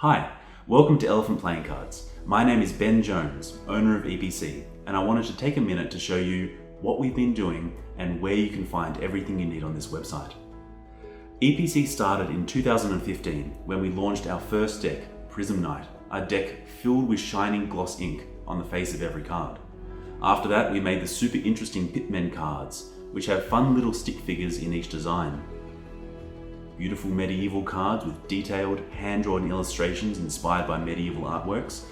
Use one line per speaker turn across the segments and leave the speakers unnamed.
Hi, welcome to Elephant Playing Cards. My name is Ben Jones, owner of EPC, and I wanted to take a minute to show you what we've been doing and where you can find everything you need on this website. EPC started in 2015 when we launched our first deck, Prism Knight, a deck filled with shining gloss ink on the face of every card. After that, we made the super interesting Pitmen cards, which have fun little stick figures in each design. Beautiful medieval cards with detailed, hand-drawn illustrations inspired by medieval artworks,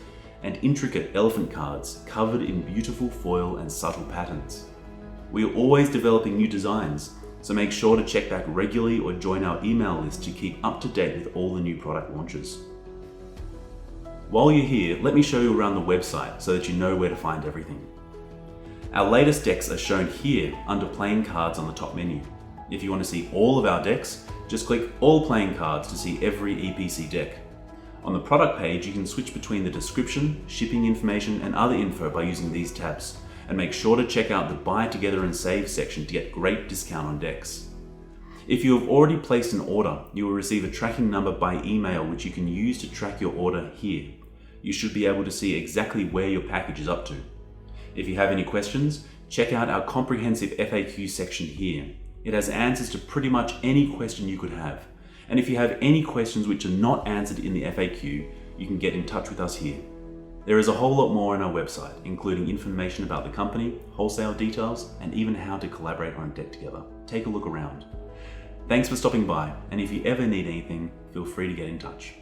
and intricate elephant cards covered in beautiful foil and subtle patterns. We are always developing new designs, so make sure to check back regularly or join our email list to keep up to date with all the new product launches. While you're here, let me show you around the website so that you know where to find everything. Our latest decks are shown here under Playing Cards on the top menu. If you want to see all of our decks, just click All Playing Cards to see every EPC deck. On the product page, you can switch between the description, shipping information, and other info by using these tabs. And make sure to check out the Buy Together and Save section to get great discount on decks. If you have already placed an order, you will receive a tracking number by email which you can use to track your order here. You should be able to see exactly where your package is up to. If you have any questions, check out our comprehensive FAQ section here. It has answers to pretty much any question you could have. And if you have any questions which are not answered in the FAQ, you can get in touch with us here. There is a whole lot more on our website, including information about the company, wholesale details, and even how to collaborate on a deck together. Take a look around. Thanks for stopping by, and if you ever need anything, feel free to get in touch.